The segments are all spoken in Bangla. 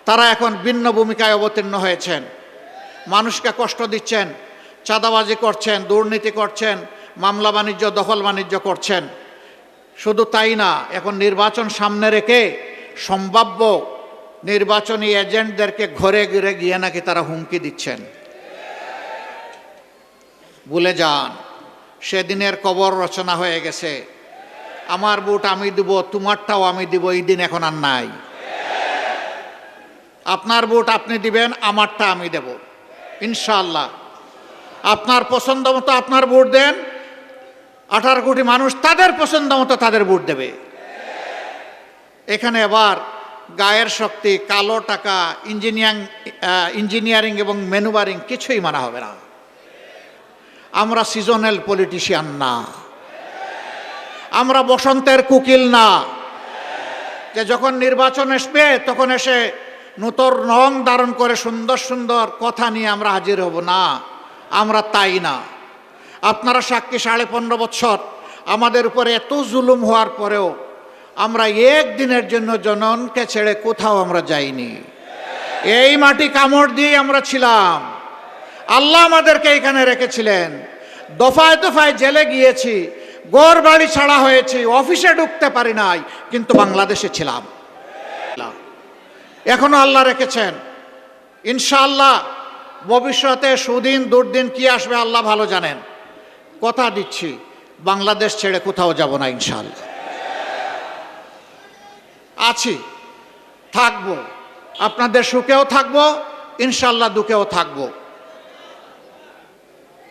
তারা এখন ভিন্ন ভূমিকায় অবতীর্ণ হয়েছেন। মানুষকে কষ্ট দিচ্ছেন, চাঁদাবাজি করছেন, দুর্নীতি করছেন, মামলা বাণিজ্য, দখল বাণিজ্য করছেন। শুধু তাই না, এখন নির্বাচন সামনে রেখে সম্ভাব্য নির্বাচনী এজেন্টদেরকে ঘরে ঘরে গিয়ে নাকি তারা হুমকি দিচ্ছেন। ভুলে যান, সেদিনের কবর রচনা হয়ে গেছে। আমার ভোট আমি দিব, তোমারটাও আমি দিব, এই দিন এখন আর নাই। আপনার ভোট আপনি দিবেন, আমারটা আমি দেব ইনশাআল্লাহ। আপনার পছন্দ মতো আপনার ভোট দেন, 18 কোটি মানুষ তাদের পছন্দ মতো তাদের ভোট দেবে। এখানে আবার গায়ের শক্তি, কালো টাকা, ইঞ্জিনিয়ারিং এবং ম্যানুভারিং কিছুই মানা হবে না। আমরা সিজনাল পলিটিশিয়ান না, আমরা বসন্তের কুকিল না, যে যখন নির্বাচন আসবে তখন এসে নূতন রং ধারণ করে সুন্দর সুন্দর কথা নিয়ে আমরা হাজির হব না। আমরা তাই না। আপনারা সাক্ষী, 15.5 বছর আমাদের উপরে এত জুলুম হওয়ার পরেও আমরা একদিনের জন্য জনগণকে ছেড়ে কোথাও আমরা যাইনি। এই মাটি কামড় দিয়ে আমরা ছিলাম। আল্লাহ আমাদেরকে এখানে রেখেছিলেন। দফায় দফায় জেলে গিয়েছি, ঘর বাড়ি ছাড়া হয়েছি, অফিসে ঢুকতে পারি নাই, কিন্তু বাংলাদেশে ছিলাম। এখনো আল্লাহ রেখেছেন। ইনশাআল্লাহ ভবিষ্যতে সুদিন দুর্দিন কি আসবে আল্লাহ ভালো জানেন। কথা দিচ্ছি, বাংলাদেশ ছেড়ে কোথাও যাব না ইনশাআল্লাহ। আছি, থাকবো, আপনাদের সুখেও থাকবো, ইনশাআল্লাহ দুঃখেও থাকবো।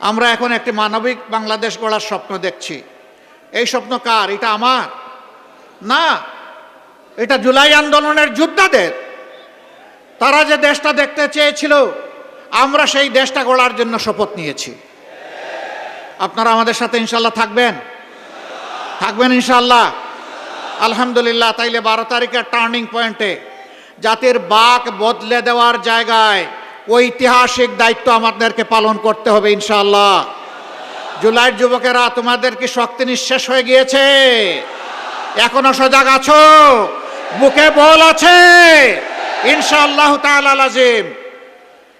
আমরা এখন একটি মানবিক বাংলাদেশ গড়ার স্বপ্ন দেখছি। এই স্বপ্ন কার? এটা আমার না, এটা জুলাই আন্দোলনের যোদ্ধাদের। তারা যে দেশটা দেখতে চেয়েছিল, আমরা সেই দেশটা গড়ার জন্য শপথ নিয়েছি। আপনারা আমাদের সাথে ইনশাআল্লাহ থাকবেন, থাকবেন ইনশাআল্লাহ। আলহামদুলিল্লাহ। তাইলে 12 তারিখের টার্নিং পয়েন্টে জাতির বাক বদলে দেওয়ার জায়গায় ঐতিহাসিক দায়িত্ব আমাদেরকে পালন করতে হবে ইনশাআল্লাহ। জুলাইয়ের যুবকেরা, তোমাদের কি শক্তি নিঃশেষ হয়ে গিয়েছে? এখনো সজাগ আছো? বুকে বল আছে? ইনশাআল্লাহ তাআলা লাজিম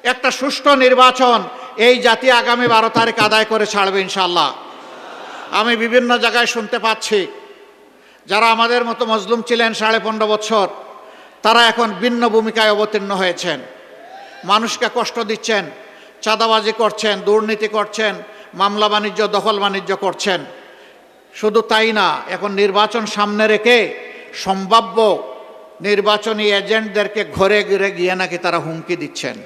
একটা সুষ্ঠু নির্বাচন এই জাতি আগামী 12 তারিখ আদায় করে ছাড়বে ইনশাআল্লাহ। আমি বিভিন্ন জায়গায় শুনতে পাচ্ছি, যারা আমাদের মতো মজলুম ছিলেন 15.5 বছর, তারা এখন ভিন্ন ভূমিকায় অবতীর্ণ হয়েছেন। মানুষকে কষ্ট দিচ্ছেন, চাঁদাবাজি করছেন, দুর্নীতি করছেন, মামলা বাণিজ্য, দখল বাণিজ্য করছেন। শুধু তাই না, এখন নির্বাচন সামনে রেখে সম্ভাব্য নির্বাচনী এজেন্টদেরকে ঘরে ঘরে গিয়ে নাকি তারা হুমকি দিচ্ছেন।